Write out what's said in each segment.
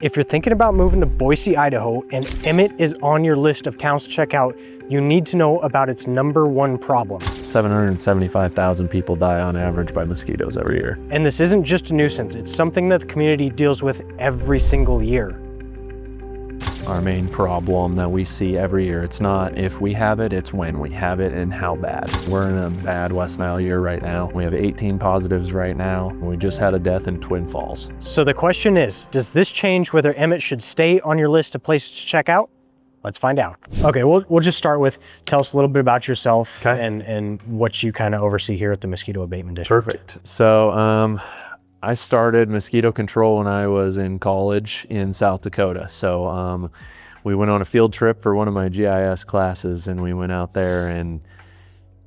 If you're thinking about moving to Boise, Idaho, and Emmett is on your list of towns to check out, you need to know about its #1 problem. 775,000 people die on average by mosquitoes every year. And this isn't just a nuisance, it's something that the community deals with every single year. Our main problem that we see every year, it's not if we have it, it's when we have it and how bad. We're in a bad West Nile year right now. We have 18 positives right now. We just had a death in Twin Falls. So the question is, does this change whether Emmett should stay on your list of places to check out? Let's find out. Okay, we'll just start with, tell us a little bit about yourself and what you kind of oversee here at the Mosquito Abatement District. Perfect. So I started mosquito control when I was in college in South Dakota. So we went on a field trip for one of my GIS classes, and we went out there and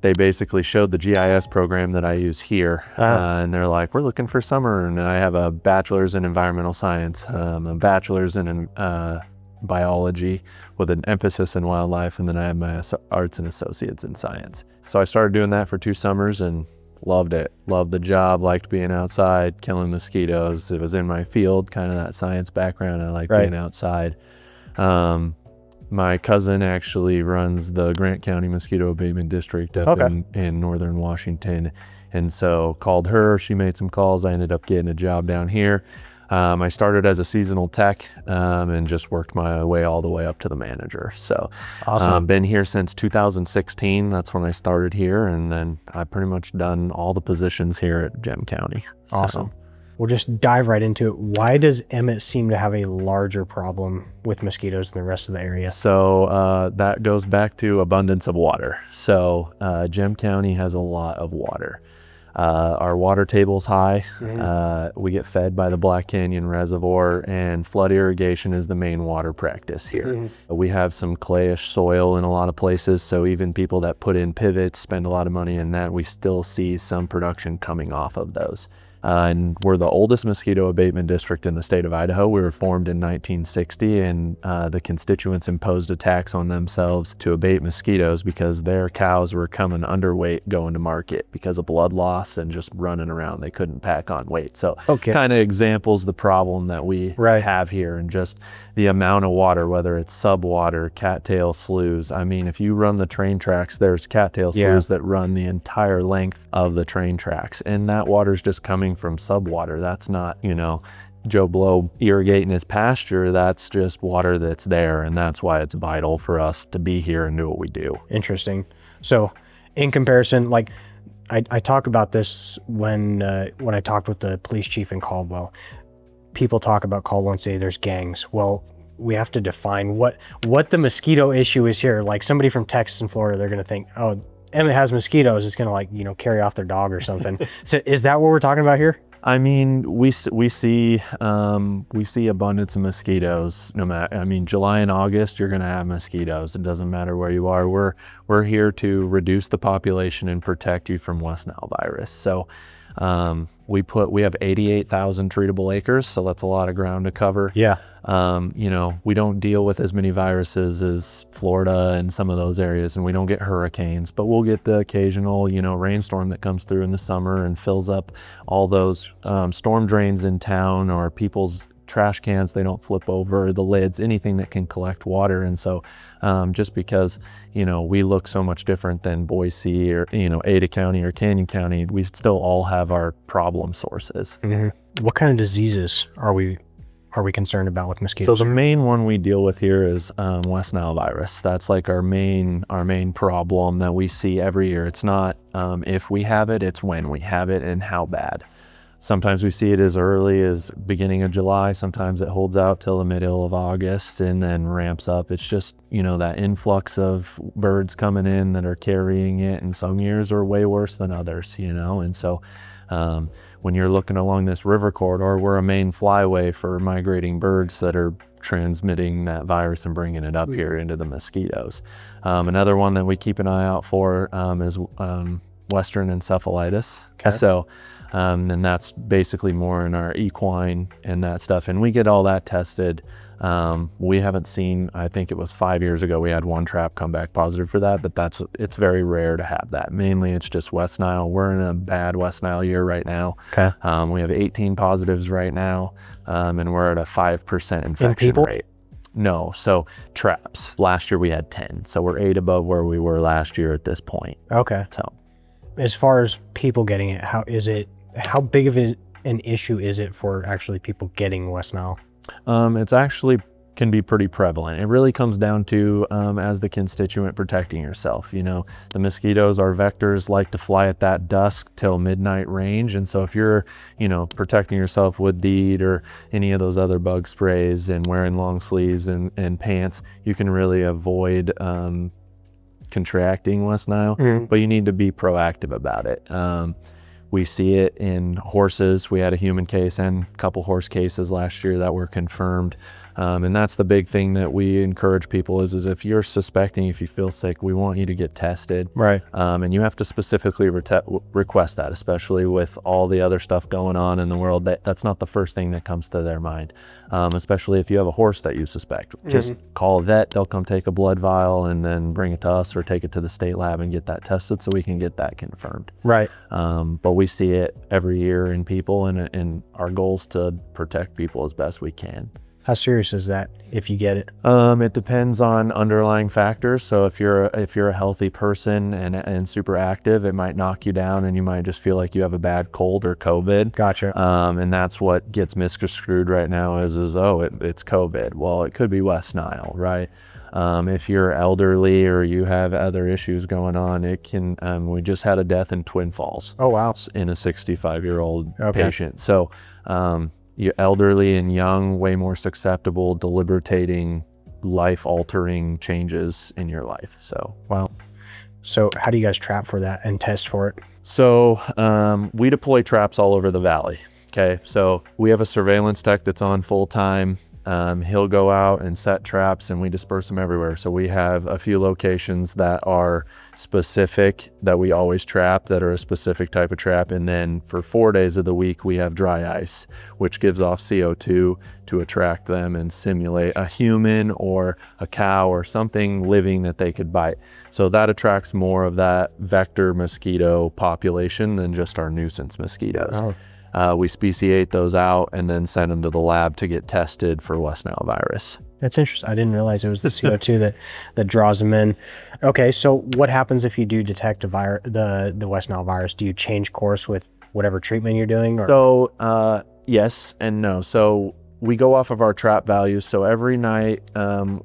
they basically showed the GIS program that I use here. And they're like, we're looking for summer. And I have a bachelor's in environmental science, a bachelor's in biology with an emphasis in wildlife. And then I have my arts and associates in science. So I started doing that for 2 summers and loved it. Loved the job, liked being outside, killing mosquitoes. It was in my field, kind of that science background. I like being outside. My cousin actually runs the Grant County Mosquito Abatement District up in northern Washington. And so called her, she made some calls. I ended up getting a job down here. I started as a seasonal tech and just worked my way all the way up to the manager. So awesome. Been here since 2016. That's when I started here. And then I've pretty much done all the positions here at Gem County. Awesome. So, we'll just dive right into it. Why does Emmett seem to have a larger problem with mosquitoes than the rest of the area? So that goes back to abundance of water. So Gem County has a lot of water. Our water table's high. We get fed by the Black Canyon Reservoir, and flood irrigation is the main water practice here. We have some clayish soil in a lot of places, so even people that put in pivots, spend a lot of money in that, we still see some production coming off of those. And we're the oldest mosquito abatement district in the state of Idaho. We were formed in 1960, and the constituents imposed a tax on themselves to abate mosquitoes because their cows were coming underweight going to market because of blood loss and just running around. They couldn't pack on weight. So kind of examples the problem that we have here, and just the amount of water, whether it's subwater, cattail sloughs. I mean, if you run the train tracks, there's cattail sloughs that run the entire length of the train tracks, and that water's just coming from subwater. That's not, Joe Blow irrigating his pasture. That's just water that's there, and that's why it's vital for us to be here and do what we do. Interesting. So in comparison, like I talk about this when I talked with the police chief in Caldwell. People talk about Caldwell and say there's gangs. Well, we have to define what the mosquito issue is here. Like somebody from Texas and Florida, they're going to think, oh, Emmett has mosquitoes, it's gonna carry off their dog or something. So is that what we're talking about here? I mean, we see abundance of mosquitoes. No matter, I mean, July and August, you're gonna have mosquitoes. It doesn't matter where you are. We're here to reduce the population and protect you from West Nile virus. So we have 88,000 treatable acres, so that's a lot of ground to cover. Yeah. We don't deal with as many viruses as Florida and some of those areas, and we don't get hurricanes, but we'll get the occasional, rainstorm that comes through in the summer and fills up all those storm drains in town, or people's trash cans, they don't flip over, the lids, anything that can collect water. And so just because, we look so much different than Boise or, Ada County or Canyon County, we still all have our problem sources. What kind of diseases are we concerned about with mosquitoes? So the main one we deal with here is West Nile virus. That's like our main problem that we see every year. It's not if we have it, it's when we have it and how bad. Sometimes we see it as early as beginning of July. Sometimes it holds out till the middle of August and then ramps up. It's just, that influx of birds coming in that are carrying it, and some years are way worse than others, and so when you're looking along this river corridor, we're a main flyway for migrating birds that are transmitting that virus and bringing it up here into the mosquitoes. Another one that we keep an eye out for is Western encephalitis. So And that's basically more in our equine and that stuff. And we get all that tested. We haven't seen, I think it was 5 years ago, we had one trap come back positive for that, but it's very rare to have that. Mainly it's just West Nile. We're in a bad West Nile year right now. Okay. We have 18 positives right now, and we're at a 5% infection people? rate. No, so traps. Last year we had 10, so we're 8 above where we were last year at this point. Okay. So, as far as people getting it, how big of an issue is it for actually people getting West Nile? It's actually can be pretty prevalent. It really comes down to, as the constituent, protecting yourself. You know, the mosquitoes, our vectors, like to fly at that dusk till midnight range. And so if you're, you know, protecting yourself with DEET or any of those other bug sprays and wearing long sleeves and pants, you can really avoid contracting West Nile, but you need to be proactive about it. We see it in horses. We had a human case and a couple horse cases last year that were confirmed. And that's the big thing that we encourage people is if you're suspecting, if you feel sick, we want you to get tested. Right. And you have to specifically request that, especially with all the other stuff going on in the world. That's not the first thing that comes to their mind, especially if you have a horse that you suspect. Just call a vet, they'll come take a blood vial and then bring it to us or take it to the state lab and get that tested so we can get that confirmed. Right. But we see it every year in people, and our goal is to protect people as best we can. How serious is that if you get it? It depends on underlying factors. So if you're a healthy person and super active, it might knock you down and you might just feel like you have a bad cold or COVID. Gotcha. And that's what gets misconstrued right now is it's COVID. Well, it could be West Nile, right? If you're elderly or you have other issues going on, it can, we just had a death in Twin Falls. Oh, wow. In a 65-year-old patient. So, you're elderly and young, way more susceptible, debilitating, life-altering changes in your life. So, wow. So how do you guys trap for that and test for it? So we deploy traps all over the valley. Okay, so we have a surveillance tech that's on full time. He'll go out and set traps and we disperse them everywhere. So we have a few locations that are specific that we always trap, that are a specific type of trap. And then for 4 days of the week, we have dry ice, which gives off CO2 to attract them and simulate a human or a cow or something living that they could bite. So that attracts more of that vector mosquito population than just our nuisance mosquitoes. Oh. We speciate those out and then send them to the lab to get tested for West Nile virus. That's interesting. I didn't realize it was the CO2 that draws them in. Okay, so what happens if you do detect the West Nile virus? Do you change course with whatever treatment you're doing? Or? So yes and no. So we go off of our trap values. So every night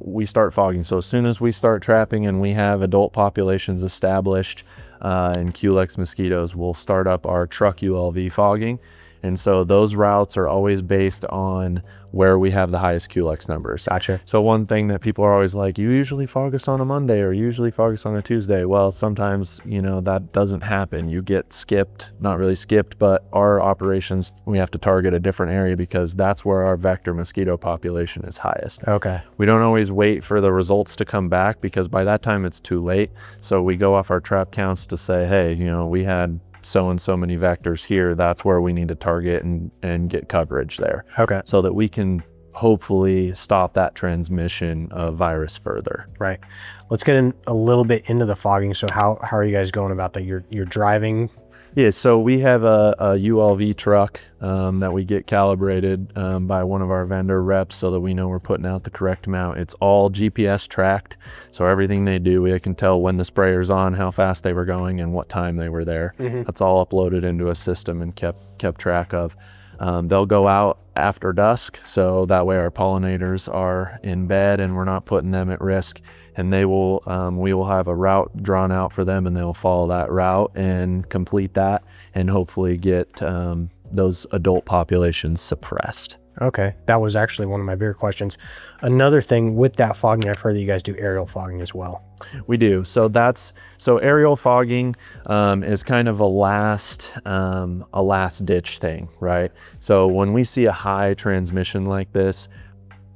we start fogging. So as soon as we start trapping and we have adult populations established and Culex mosquitoes, we'll start up our truck ULV fogging. And so those routes are always based on where we have the highest Culex numbers. Gotcha. So one thing that people are always like, you usually fog us on a Monday or usually fog us on a Tuesday. Well, sometimes, you know, that doesn't happen. You get skipped, not really skipped, but our operations, we have to target a different area because that's where our vector mosquito population is highest. Okay. We don't always wait for the results to come back because by that time it's too late. So we go off our trap counts to say, hey, you know, we had so and so many vectors here. That's where we need to target and get coverage there. Okay. So that we can hopefully stop that transmission of virus further. Right. Let's get in a little bit into the fogging. So how are you guys going about that? You're driving? Yeah, so we have a ULV truck that we get calibrated by one of our vendor reps so that we know we're putting out the correct amount. It's all GPS tracked, so everything they do, we can tell when the sprayer's on, how fast they were going, and what time they were there. That's all uploaded into a system and kept track of. They'll go out after dusk, so that way our pollinators are in bed and we're not putting them at risk. And they will, we will have a route drawn out for them, and they'll follow that route and complete that, and hopefully get those adult populations suppressed. Okay, that was actually one of my bigger questions. Another thing with that fogging, I've heard that you guys do aerial fogging as well. We do. So aerial fogging is kind of a last ditch thing, right? So when we see a high transmission like this,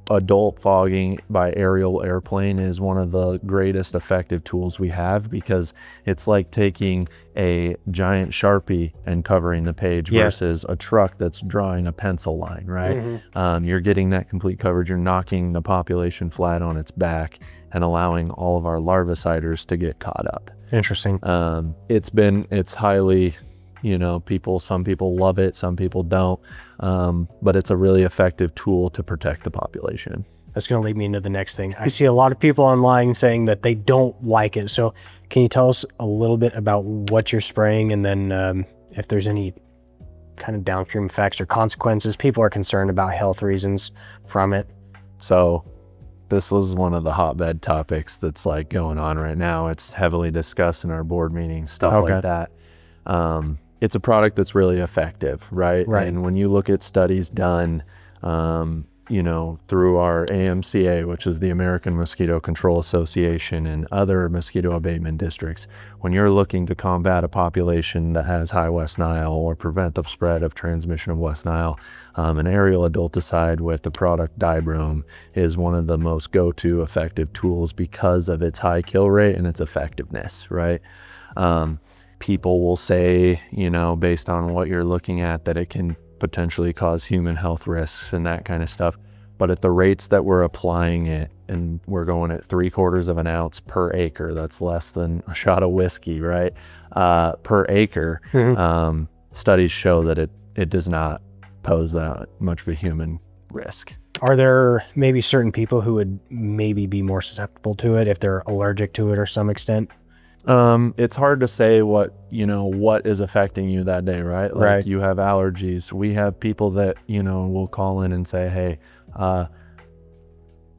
adult fogging by aerial airplane is one of the greatest effective tools we have, because it's like taking a giant Sharpie and covering the page versus a truck that's drawing a pencil line, right? You're getting that complete coverage. You're knocking the population flat on its back and allowing all of our larviciders to get caught up. Interesting. It's highly, some people love it, some people don't, but it's a really effective tool to protect the population. That's going to lead me into the next thing. I see a lot of people online saying that they don't like it. So can you tell us a little bit about what you're spraying, and then if there's any kind of downstream effects or consequences? People are concerned about health reasons from it. So this was one of the hotbed topics that's like going on right now. It's heavily discussed in our board meetings, stuff like that. It's a product that's really effective, right? And when you look at studies done, through our AMCA, which is the American Mosquito Control Association, and other mosquito abatement districts, when you're looking to combat a population that has high West Nile or prevent the spread of transmission of West Nile, an aerial adulticide with the product dibrome is one of the most go-to effective tools because of its high kill rate and its effectiveness, right? People will say, based on what you're looking at, that it can potentially cause human health risks and that kind of stuff. But at the rates that we're applying it, and we're going at 3/4 of an ounce per acre, that's less than a shot of whiskey, right? Per acre, studies show that it does not pose that much of a human risk. Are there maybe certain people who would maybe be more susceptible to it if they're allergic to it or some extent? It's hard to say what is affecting you that day, right? Like you have allergies. We have people that, will call in and say, hey,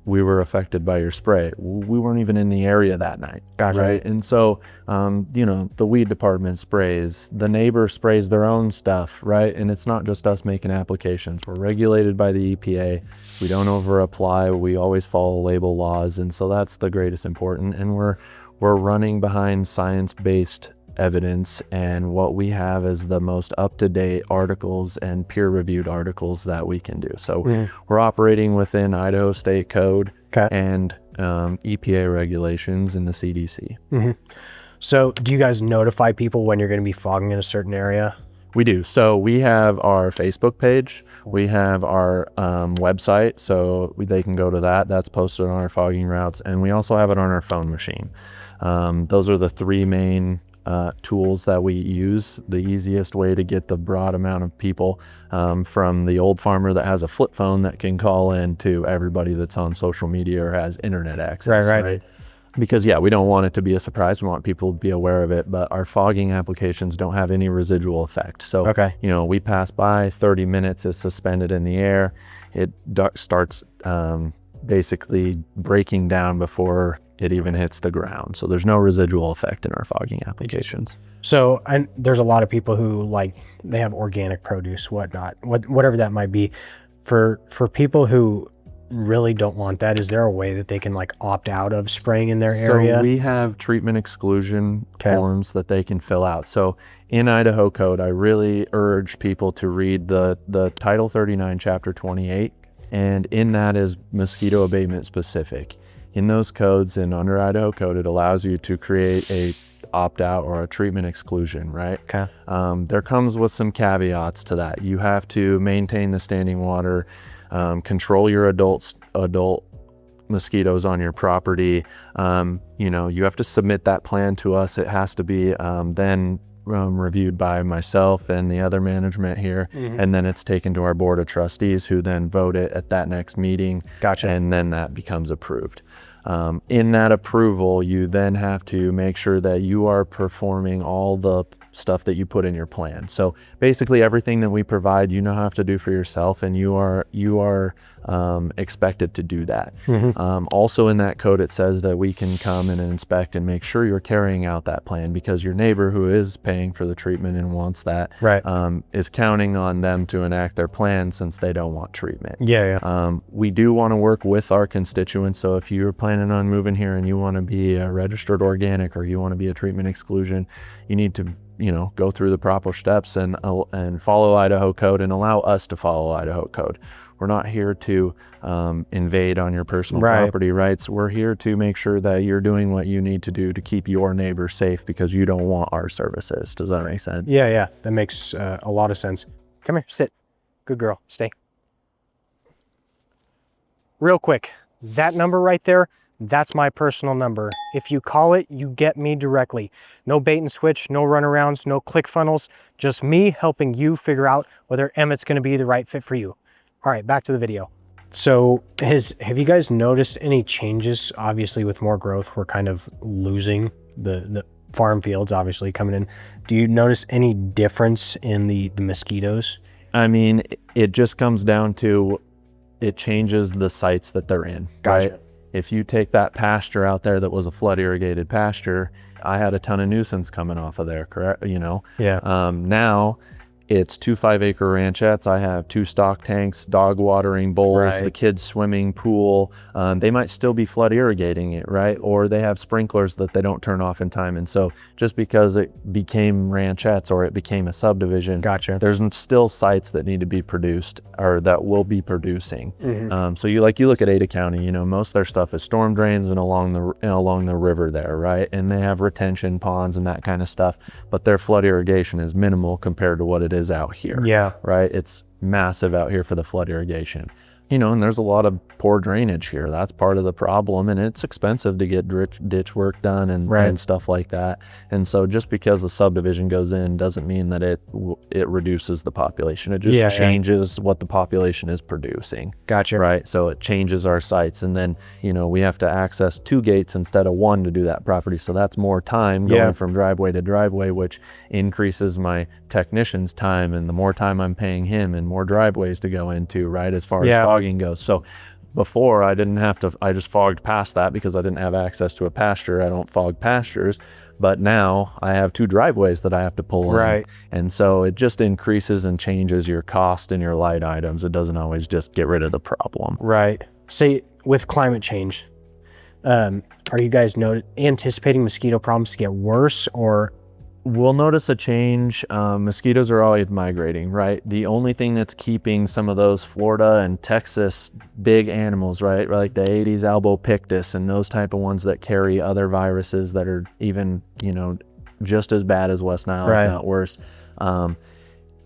we were affected by your spray. We weren't even in the area that night. Gotcha. Right. And so, the weed department sprays, the neighbor sprays their own stuff, right? And it's not just us making applications. We're regulated by the EPA. We don't over apply. We always follow label laws. And so that's the greatest important. And we're running behind science-based evidence, and what we have is the most up-to-date articles and peer-reviewed articles that we can do. So we're operating within Idaho State Code and EPA regulations and the CDC. So do you guys notify people when you're going to be fogging in a certain area? We do. So we have our Facebook page. We have our website, so they can go to that. That's posted on our fogging routes. And we also have it on our phone machine. Those are the three main tools that we use. The easiest way to get the broad amount of people, from the old farmer that has a flip phone that can call in to everybody that's on social media or has internet access. Right? Because we don't want it to be a surprise. We want people to be aware of it, but our fogging applications don't have any residual effect. So, we pass by, 30 minutes is suspended in the air. It starts basically breaking down before it even hits the ground. So there's no residual effect in our fogging applications. So there's a lot of people who they have organic produce, whatever that might be. For people who really don't want that, is there a way that they can opt out of spraying in their area? So we have treatment exclusion forms that they can fill out. So in Idaho Code, I really urge people to read the Title 39, Chapter 28, and in that is mosquito abatement specific. In those codes and under Idaho Code, it allows you to create a opt-out or a treatment exclusion, right? There comes with some caveats to that. You have to maintain the standing water, control your adult mosquitoes on your property. You have to submit that plan to us. It has to be then reviewed by myself and the other management here, and then it's taken to our board of trustees, who then vote it at that next meeting. And then that becomes approved. In that approval, you then have to make sure that you are performing all the stuff that you put in your plan. So basically everything that we provide, have to do for yourself, and you are expected to do that. Also in that code, it says that we can come and inspect and make sure you're carrying out that plan, because your neighbor who is paying for the treatment and wants that is counting on them to enact their plan, since they don't want treatment. We do want to work with our constituents. So if you're planning on moving here and you want to be a registered organic, or you want to be a treatment exclusion, you need to go through the proper steps and follow Idaho Code and allow us to follow Idaho Code. we're not here to invade on your personal Right. property rights. We're here to make sure that you're doing what you need to do to keep your neighbors safe because you don't want our services. Does that make sense? Yeah, that makes a lot of sense. Come here, sit. Good girl, stay. Real quick, that number right there, that's my personal number. If you call it, you get me directly. No bait and switch, no runarounds, no click funnels, just me helping you figure out whether Emmett's gonna be the right fit for you. All right, back to the video. So have you guys noticed any changes? Obviously with more growth, we're kind of losing the farm fields obviously coming in. Do you notice any difference in the mosquitoes? I mean, it just comes down to, it changes the sites that they're in. Gotcha. Right? If you take that pasture out there that was a flood irrigated pasture, I had a ton of nuisance coming off of there, correct? You know? Yeah. Now it's 2 5-acre ranchettes. I have 2 stock tanks, dog watering bowls, Right. the kids swimming pool. They might still be flood irrigating it, right? Or they have sprinklers that they don't turn off in time. And so just because it became ranchettes or it became a subdivision, Gotcha. there's still sites that need to be produced or that will be producing. So you look at Ada County, you know, most of their stuff is storm drains and along the river there, right? And they have retention ponds and that kind of stuff, but their flood irrigation is minimal compared to what it is out here. Yeah. Right. It's massive out here for the flood irrigation. You know, and there's a lot of poor drainage here. That's part of the problem, and it's expensive to get ditch work done and stuff like that. And so just because a subdivision goes in doesn't mean that it reduces the population. It just changes what the population is producing. Gotcha. Right. So it changes our sites, and then, you know, we have to access 2 gates instead of 1 to do that property. So that's more time going from driveway to driveway, which increases my technician's time, and the more time I'm paying him and more driveways to go into, right, as far as fogging goes. So before I didn't have to, I just fogged past that because I didn't have access to a pasture. I don't fog pastures, but now I have 2 driveways that I have to pull in. And so it just increases and changes your cost and your light items. It doesn't always just get rid of the problem. Right. Say with climate change, are you guys anticipating mosquito problems to get worse, or? We'll notice a change. Mosquitoes are always migrating, right? The only thing that's keeping some of those Florida and Texas big animals, right, like the Aedes albopictus and those type of ones that carry other viruses that are even, you know, just as bad as West Nile, if not worse,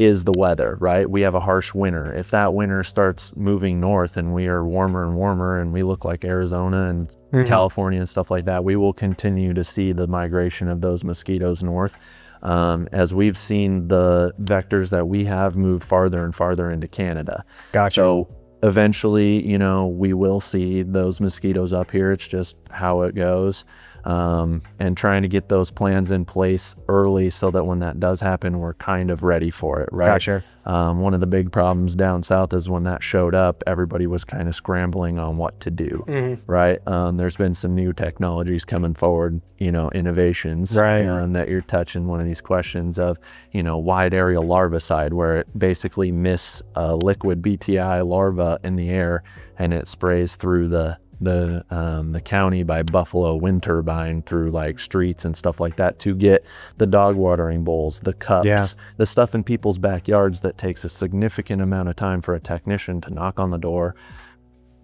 is the weather, right? We have a harsh winter. If that winter starts moving north and we are warmer and warmer and we look like Arizona and California and stuff like that, we will continue to see the migration of those mosquitoes north. As we've seen the vectors that we have move farther and farther into Canada. Gotcha. So eventually, you know, we will see those mosquitoes up here. It's just how it goes. And trying to get those plans in place early so that when that does happen, we're kind of ready for it, right? Gotcha. One of the big problems down south is when that showed up, everybody was kind of scrambling on what to do, right? There's been some new technologies coming forward, you know, innovations, that you're touching one of these questions of, you know, wide area larvicide, where it basically mists a liquid BTI larva in the air and it sprays through the county by Buffalo wind turbine through like streets and stuff like that to get the dog watering bowls, the cups, the stuff in people's backyards that takes a significant amount of time for a technician to knock on the door,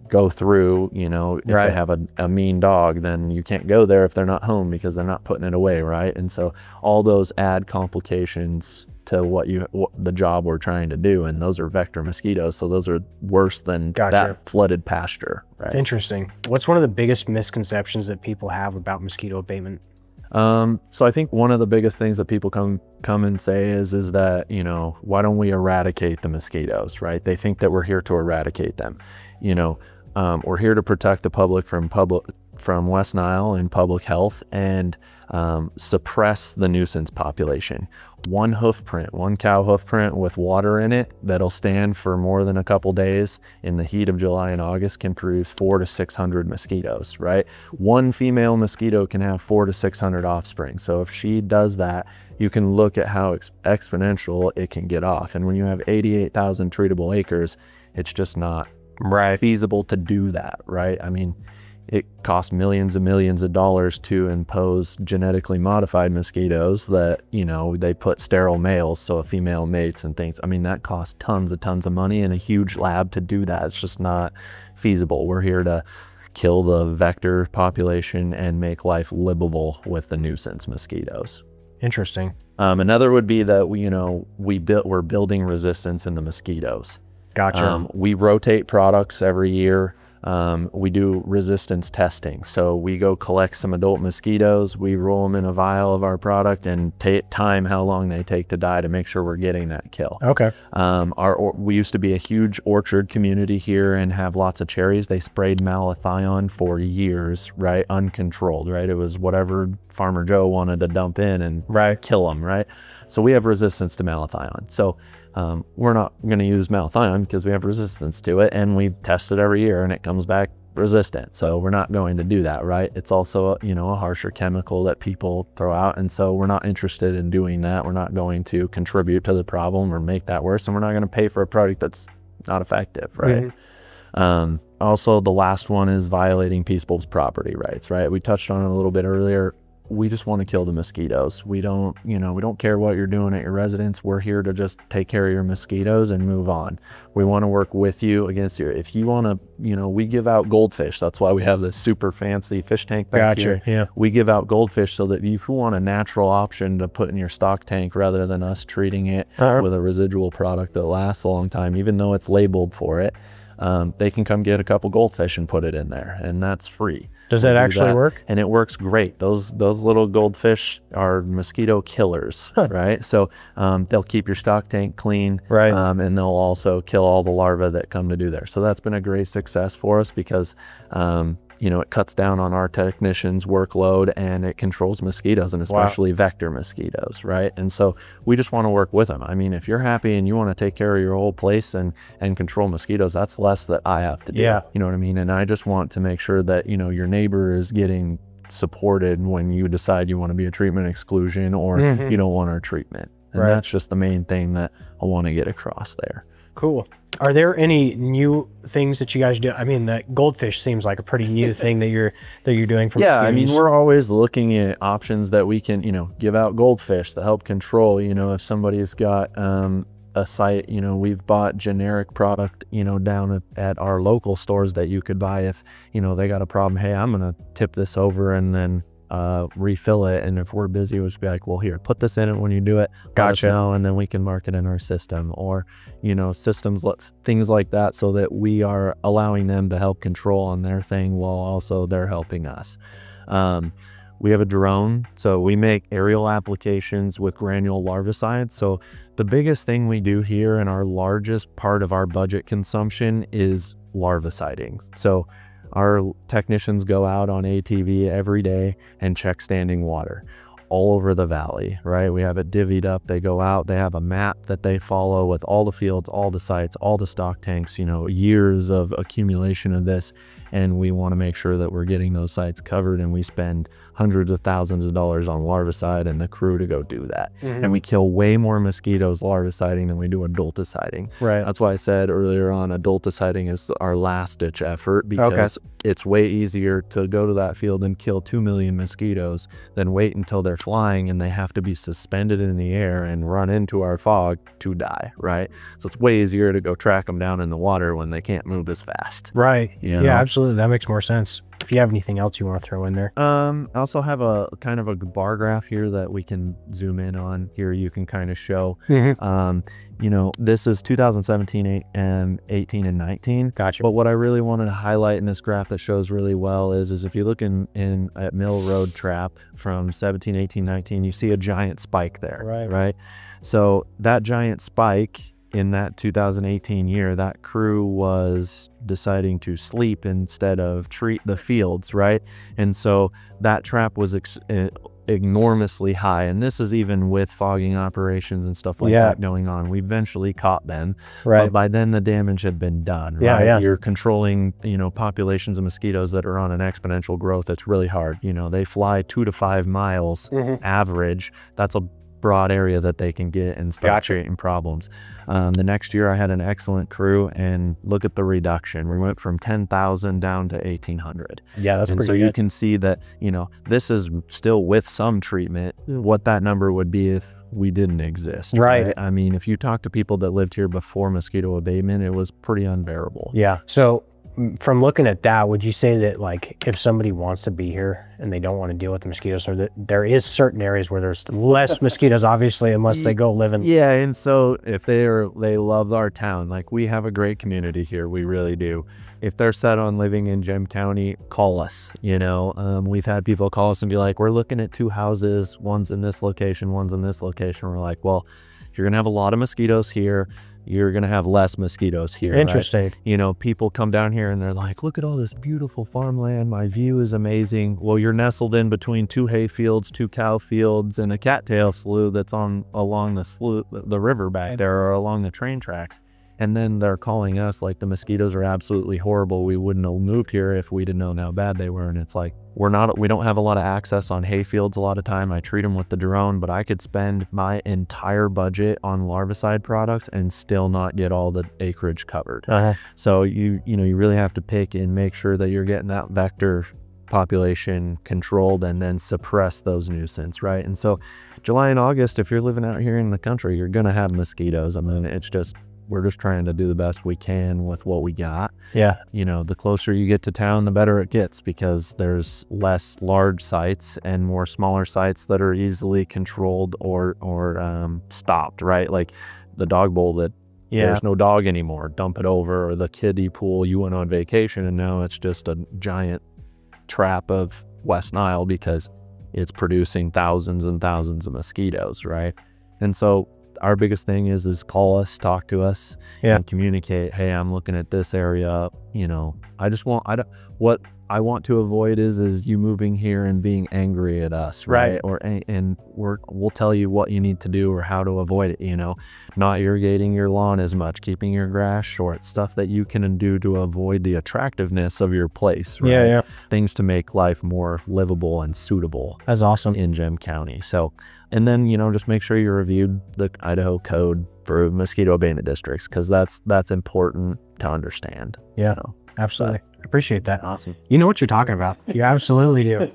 go through. You know, if they have a mean dog, then you can't go there if they're not home because they're not putting it away, right? And so all those add complications to what the job we're trying to do, and those are vector mosquitoes, so those are worse than that flooded pasture, right? Interesting. What's one of the biggest misconceptions that people have about mosquito abatement? So I think one of the biggest things that people come and say is that, you know, why don't we eradicate the mosquitoes, right? They think that we're here to eradicate them. You know, we're here to protect the public from West Nile and public health, and suppress the nuisance population. One cow hoof print with water in it that'll stand for more than a couple days in the heat of July and August can produce 400 to 600 mosquitoes, right? One female mosquito can have 400 to 600 offspring. So if she does that, you can look at how exponential it can get off. And when you have 88,000 treatable acres, it's just not feasible to do that, right? I mean, it costs millions and millions of dollars to impose genetically modified mosquitoes that, you know, they put sterile males so a female mates and things. I mean, that costs tons of money and a huge lab to do that. It's just not feasible. We're here to kill the vector population and make life livable with the nuisance mosquitoes. Interesting. Another would be that we're building resistance in the mosquitoes. Gotcha. We rotate products every year. We do resistance testing. So we go collect some adult mosquitoes, we roll them in a vial of our product and time how long they take to die to make sure we're getting that kill. Okay. We used to be a huge orchard community here and have lots of cherries. They sprayed malathion for years, right? Uncontrolled, right? It was whatever Farmer Joe wanted to dump in and kill them, right? So we have resistance to malathion. So we're not going to use malathion because we have resistance to it, and we test it every year and it comes back resistant. So we're not going to do that, right? It's also a harsher chemical that people throw out, and so we're not interested in doing that. We're not going to contribute to the problem or make that worse, and we're not going to pay for a product that's not effective, right? Mm-hmm. Also, the last one is violating people's property rights, right? We touched on it a little bit earlier. We just want to kill the mosquitoes. We don't care what you're doing at your residence. We're here to just take care of your mosquitoes and move on. We want to work with you against your, if you want to, we give out goldfish. That's why we have this super fancy fish tank back here. Yeah. We give out goldfish so that if you want a natural option to put in your stock tank rather than us treating it with a residual product that lasts a long time, even though it's labeled for it, they can come get a couple goldfish and put it in there, and that's free. Does that actually work? And it works great. Those little goldfish are mosquito killers, right? So they'll keep your stock tank clean, right? And they'll also kill all the larvae that come to do there. So that's been a great success for us because it cuts down on our technicians' workload and it controls mosquitoes, and especially vector mosquitoes, right? And so we just want to work with them. I mean, if you're happy and you want to take care of your whole place and control mosquitoes, that's less that I have to do. Yeah. You know what I mean? And I just want to make sure that, your neighbor is getting supported when you decide you want to be a treatment exclusion or you don't want our treatment. And that's just the main thing that I want to get across there. Cool. Are there any new things that you guys do? I mean, the goldfish seems like a pretty new thing that you're doing for mosquitoes. I mean, we're always looking at options that we can, give out goldfish to help control, if somebody's got a site, we've bought generic product, down at our local stores that you could buy if, they got a problem. Hey, I'm going to tip this over and then refill it, and if we're busy, we'll just be like, well, here, put this in it when you do it, gotcha, and then we can mark it in our system, or systems, things like that, so that we are allowing them to help control on their thing while also they're helping us. We have a drone, so we make aerial applications with granule larvicide. So the biggest thing we do here, and our largest part of our budget consumption, is larviciding. So our technicians go out on ATV every day and check standing water all over the valley, right? We have it divvied up. They go out, they have a map that they follow with all the fields, all the sites, all the stock tanks, years of accumulation of this. And we want to make sure that we're getting those sites covered, and we spend hundreds of thousands of dollars on larvicide and the crew to go do that. And we kill way more mosquitoes larviciding than we do adulticiding. Right. That's why I said earlier on, adulticiding is our last ditch effort, because it's way easier to go to that field and kill 2 million mosquitoes than wait until they're flying and they have to be suspended in the air and run into our fog to die, right? So it's way easier to go track them down in the water when they can't move as fast. Right. Yeah, absolutely. That makes more sense. If you have anything else you want to throw in there. I also have a kind of a bar graph here that we can zoom in on. Here you can kind of show, this is 2017, 18, and 19. Gotcha. But what I really wanted to highlight in this graph that shows really well is if you look at Mill Road Trap from 17, 18, 19, you see a giant spike there, right? So that giant spike in that 2018 year, that crew was deciding to sleep instead of treat the fields, right? And so that trap was enormously high, and this is even with fogging operations and stuff like that going on. We eventually caught them, but by then the damage had been done, right? You're controlling, populations of mosquitoes that are on an exponential growth. It's really hard. They fly 2 to 5 miles average. That's a broad area that they can get and start creating problems. The next year I had an excellent crew, and look at the reduction. We went from 10,000 down to 1,800. Yeah, that's and pretty so good. you can see that, you know, this is still with some treatment, what that number would be if we didn't exist. Right. I mean, if you talk to people that lived here before mosquito abatement, it was pretty unbearable. Yeah. So from looking at that, would you say that like if somebody wants to be here and they don't want to deal with the mosquitoes, or that there is certain areas where there's less mosquitoes, obviously, unless they go live in? Yeah, and so if they love our town, like we have a great community here, we really do. If they're set on living in Gem County, call us. You know, we've had people call us and be like, we're looking at 2 houses, one's in this location, one's in this location. We're like, well, you're gonna have a lot of mosquitoes here, you're gonna have less mosquitoes here. Interesting. Right? You know, people come down here and they're like, look at all this beautiful farmland, my view is amazing. Well, you're nestled in between 2 hay fields, 2 cow fields, and a cattail slough that's along the river back there, or along the train tracks. And then they're calling us like the mosquitoes are absolutely horrible, we wouldn't have moved here if we'd have known how bad they were. And it's like, we don't have a lot of access on hay fields a lot of time. I treat them with the drone, but I could spend my entire budget on larvicide products and still not get all the acreage covered. So you really have to pick and make sure that you're getting that vector population controlled and then suppress those nuisance, right? And so July and August, if you're living out here in the country, you're gonna have mosquitoes. I mean, we're just trying to do the best we can with what we got. Yeah. You know, the closer you get to town, the better it gets, because there's less large sites and more smaller sites that are easily controlled or stopped, right? Like the dog bowl that there's no dog anymore, dump it over, or the kiddie pool you went on vacation and now it's just a giant trap of West Nile because it's producing thousands and thousands of mosquitoes, right? And so our biggest thing is call us, talk to us, and communicate. Hey, I'm looking at this area. You know, what I want to avoid is you moving here and being angry at us, right? And we'll tell you what you need to do or how to avoid it. You know, not irrigating your lawn as much, keeping your grass short, stuff that you can do to avoid the attractiveness of your place, right? Things to make life more livable and suitable. That's awesome. In Gem County. So, and then, you know, just make sure you reviewed the Idaho code for mosquito abatement districts, because that's important to understand. Yeah, absolutely. I appreciate that. Awesome. You know what you're talking about. You absolutely do.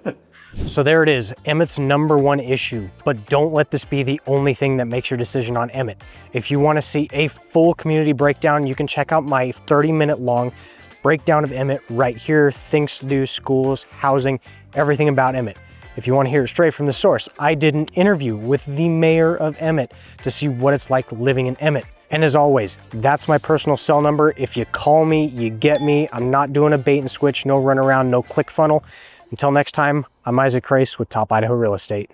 So there it is, Emmett's #1 issue. But don't let this be the only thing that makes your decision on Emmett. If you want to see a full community breakdown, you can check out my 30-minute long breakdown of Emmett right here. Things to do, schools, housing, everything about Emmett. If you want to hear it straight from the source, I did an interview with the mayor of Emmett to see what it's like living in Emmett. And as always, that's my personal cell number. If you call me, you get me. I'm not doing a bait and switch, no run around, no click funnel. Until next time, I'm Isaac Crace with Top Idaho Real Estate.